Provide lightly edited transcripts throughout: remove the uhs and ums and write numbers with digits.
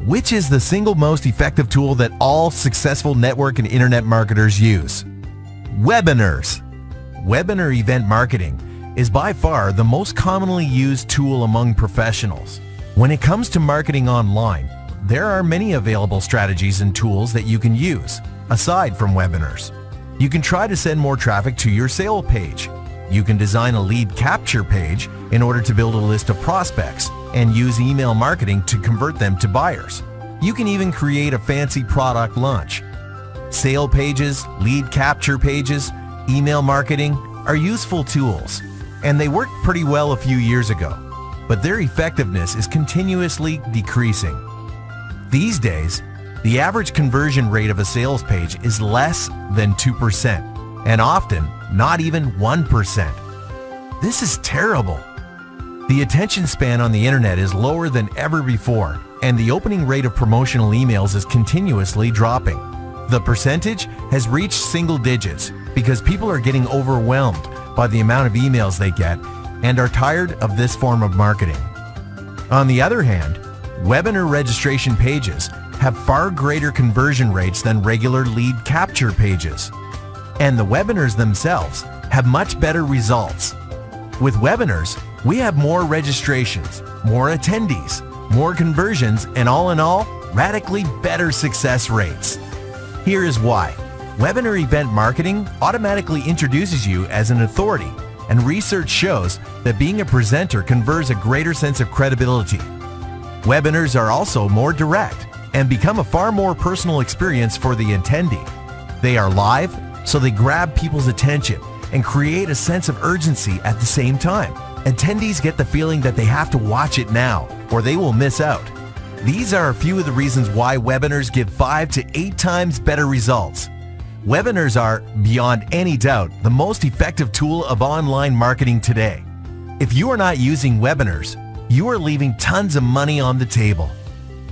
Which is the single most effective tool that all successful network and internet marketers use? Webinars. Webinar event marketing is by far the most commonly used tool among professionals. When it comes to marketing online, there are many available strategies and tools that you can use, aside from webinars. You can try to send more traffic to your sale page. You can design a lead capture page in order to build a list of prospects and use email marketing to convert them to buyers. You can even create a fancy product launch. Sale pages, lead capture pages, email marketing are useful tools, and they worked pretty well a few years ago, but their effectiveness is continuously decreasing. These days, the average conversion rate of a sales page is less than 2%, and often not even 1%. This is terrible. The attention span on the internet is lower than ever before, and the opening rate of promotional emails is continuously dropping. The percentage has reached single digits because people are getting overwhelmed by the amount of emails they get and are tired of this form of marketing. On the other hand, webinar registration pages have far greater conversion rates than regular lead capture pages. And the webinars themselves have much better results. With webinars, we have more registrations, more attendees, more conversions, and all in all, radically better success rates. Here is why. Webinar event marketing automatically introduces you as an authority, and research shows that being a presenter confers a greater sense of credibility. Webinars are also more direct and become a far more personal experience for the attendee. They are live, so they grab people's attention and create a sense of urgency at the same time. Attendees get the feeling that they have to watch it now or they will miss out. These are a few of the reasons why webinars give 5 to 8 times better results. Webinars are, beyond any doubt, the most effective tool of online marketing today. If you are not using webinars, you are leaving tons of money on the table.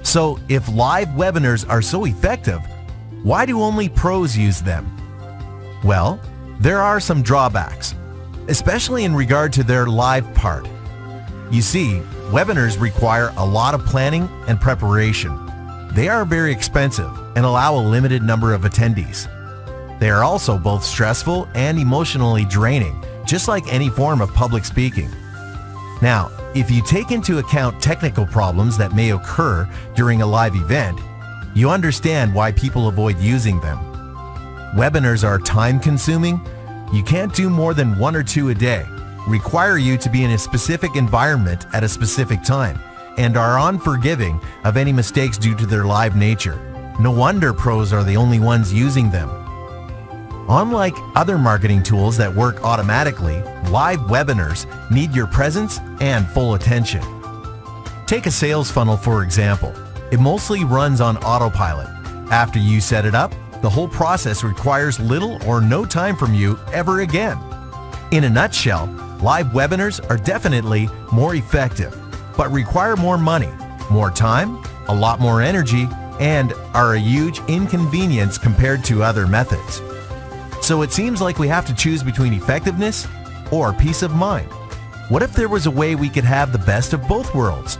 So if live webinars are so effective, why do only pros use them? Well, there are some drawbacks, especially in regard to their live part. You see, webinars require a lot of planning and preparation. They are very expensive and allow a limited number of attendees. They are also both stressful and emotionally draining, just like any form of public speaking. Now, if you take into account technical problems that may occur during a live event, you understand why people avoid using them. Webinars are time-consuming. You can't do more than 1 or 2 a day, require you to be in a specific environment at a specific time, and are unforgiving of any mistakes due to their live nature. No wonder pros are the only ones using them. Unlike other marketing tools that work automatically, live webinars need your presence and full attention. Take a sales funnel, for example. It mostly runs on autopilot. After you set it up, the whole process requires little or no time from you ever again. In a nutshell, live webinars are definitely more effective, but require more money, more time, a lot more energy, and are a huge inconvenience compared to other methods. So it seems like we have to choose between effectiveness or peace of mind. What if there was a way we could have the best of both worlds?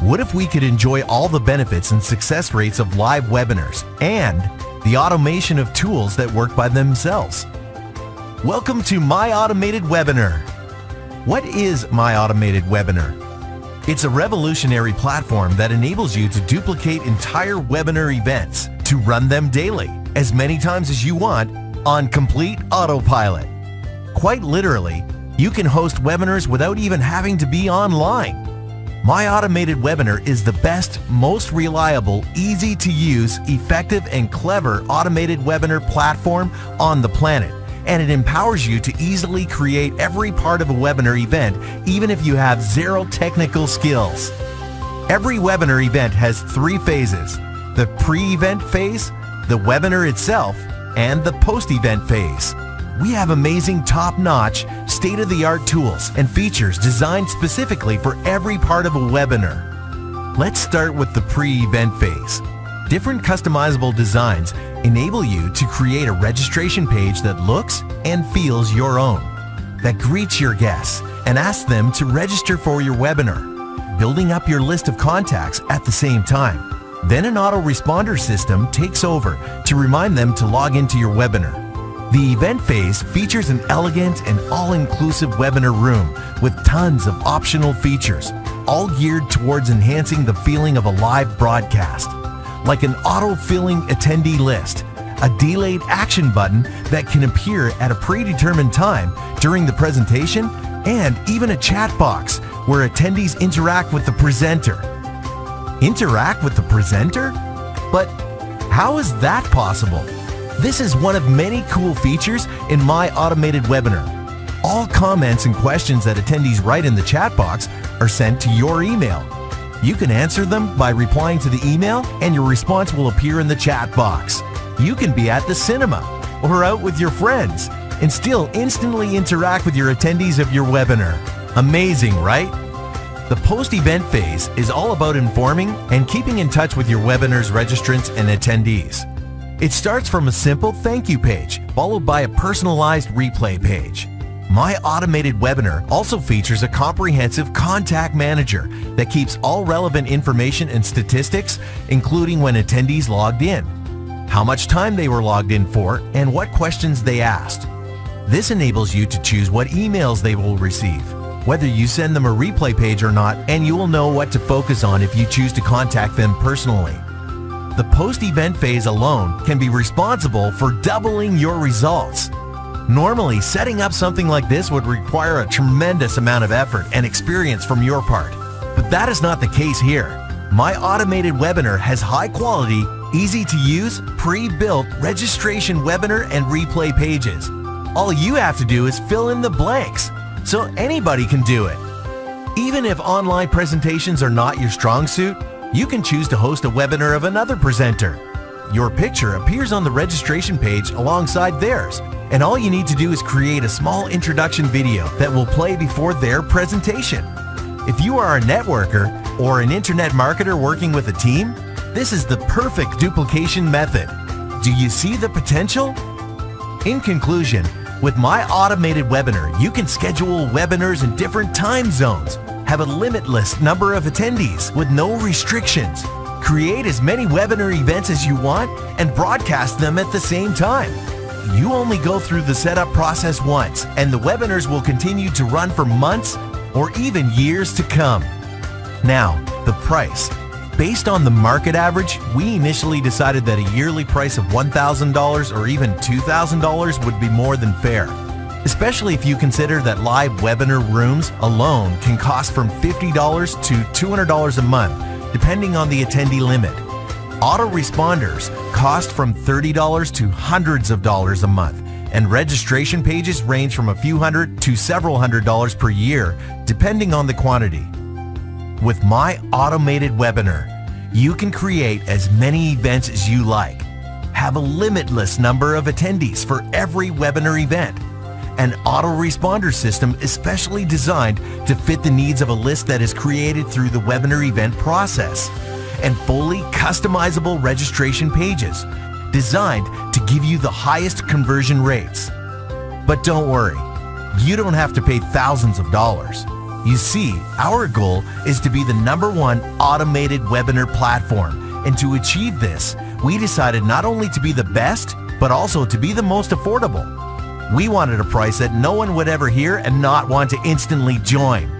What if we could enjoy all the benefits and success rates of live webinars and the automation of tools that work by themselves? Welcome to My Automated Webinar. What is My Automated Webinar? It's a revolutionary platform that enables you to duplicate entire webinar events, to run them daily, as many times as you want, on complete autopilot. Quite literally, you can host webinars without even having to be online. My Automated Webinar is the best, most reliable, easy to use, effective, and clever automated webinar platform on the planet, and it empowers you to easily create every part of a webinar event, even if you have zero technical skills. Every webinar event has 3 phases: the pre-event phase, the webinar itself, and the post-event phase. We have amazing top-notch, state-of-the-art tools and features designed specifically for every part of a webinar. Let's start with the pre-event phase. Different customizable designs enable you to create a registration page that looks and feels your own, that greets your guests and asks them to register for your webinar. building up your list of contacts at the same time. Then an autoresponder system takes over to remind them to log into your webinar. The event phase features an elegant and all-inclusive webinar room with tons of optional features, all geared towards enhancing the feeling of a live broadcast, like an auto-filling attendee list, a delayed action button that can appear at a predetermined time during the presentation, and even a chat box where attendees interact with the presenter. Interact with the presenter? But how is that possible? This is one of many cool features in My Automated Webinar. All comments and questions that attendees write in the chat box are sent to your email. You can answer them by replying to the email, and your response will appear in the chat box. You can be at the cinema or out with your friends and still instantly interact with your attendees of your webinar. Amazing, right? The post-event phase is all about informing and keeping in touch with your webinar's registrants and attendees. It starts from a simple thank you page, followed by a personalized replay page. My Automated Webinar also features a comprehensive contact manager that keeps all relevant information and statistics, including when attendees logged in, how much time they were logged in for, and what questions they asked. This enables you to choose what emails they will receive, whether you send them a replay page or not, and you will know what to focus on if you choose to contact them personally. The post-event phase alone can be responsible for doubling your results. Normally, setting up something like this would require a tremendous amount of effort and experience from your part, but that is not the case here. My Automated Webinar has high-quality, easy-to-use, pre-built registration webinar and replay pages. All you have to do is fill in the blanks, so anybody can do it. Even if online presentations are not your strong suit, you can choose to host a webinar of another presenter. Your picture appears on the registration page alongside theirs, and all you need to do is create a small introduction video that will play before their presentation. If you are a networker or an internet marketer working with a team, this is the perfect duplication method. Do you see the potential? In conclusion, with My Automated Webinar, you can schedule webinars in different time zones, have a limitless number of attendees with no restrictions, create as many webinar events as you want, and broadcast them at the same time. You only go through the setup process once, and the webinars will continue to run for months or even years to come. Now, the price. Based on the market average, we initially decided that a yearly price of $1,000 or even $2,000 would be more than fair, especially if you consider that live webinar rooms alone can cost from $50 to $200 a month, depending on the attendee limit. Autoresponders cost from $30 to hundreds of dollars a month, and registration pages range from a few hundred to several $100s per year, depending on the quantity. With My Automated Webinar, you can create as many events as you like, have a limitless number of attendees for every webinar event, an autoresponder system especially designed to fit the needs of a list that is created through the webinar event process, and fully customizable registration pages designed to give you the highest conversion rates. But don't worry, you don't have to pay thousands of dollars. You see, our goal is to be the #1 automated webinar platform, and to achieve this, we decided not only to be the best, but also to be the most affordable. We wanted a price that no one would ever hear and not want to instantly join.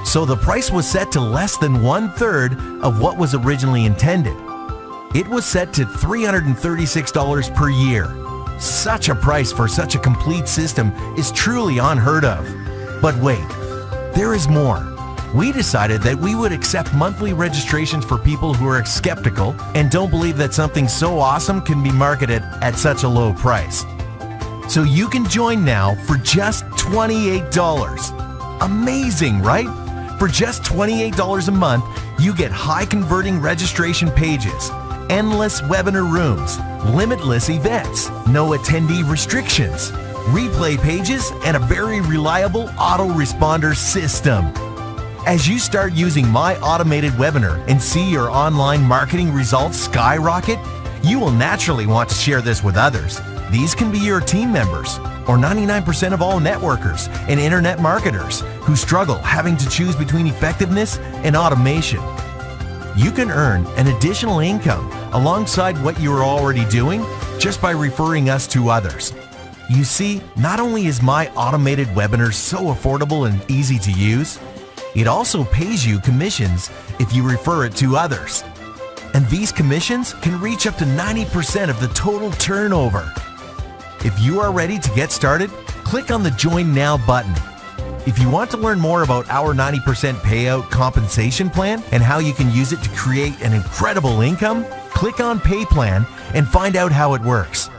So the price was set to less than 1/3 of what was originally intended. It was set to $336 per year. Such a price for such a complete system is truly unheard of. But wait, there is more. We decided that we would accept monthly registrations for people who are skeptical and don't believe that something so awesome can be marketed at such a low price. So you can join now for just $28. Amazing, right? For just $28 a month, you get high converting registration pages, endless webinar rooms, limitless events, no attendee restrictions, replay pages, and a very reliable autoresponder system. As you start using My Automated Webinar and see your online marketing results skyrocket, you will naturally want to share this with others. These can be your team members or 99% of all networkers and internet marketers who struggle having to choose between effectiveness and automation. You can earn an additional income alongside what you are already doing just by referring us to others. You see, not only is my automated webinar so affordable and easy to use, it also pays you commissions if you refer it to others. And these commissions can reach up to 90% of the total turnover. If you are ready to get started, click on the Join Now button. If you want to learn more about our 90% payout compensation plan and how you can use it to create an incredible income, click on Pay Plan and find out how it works.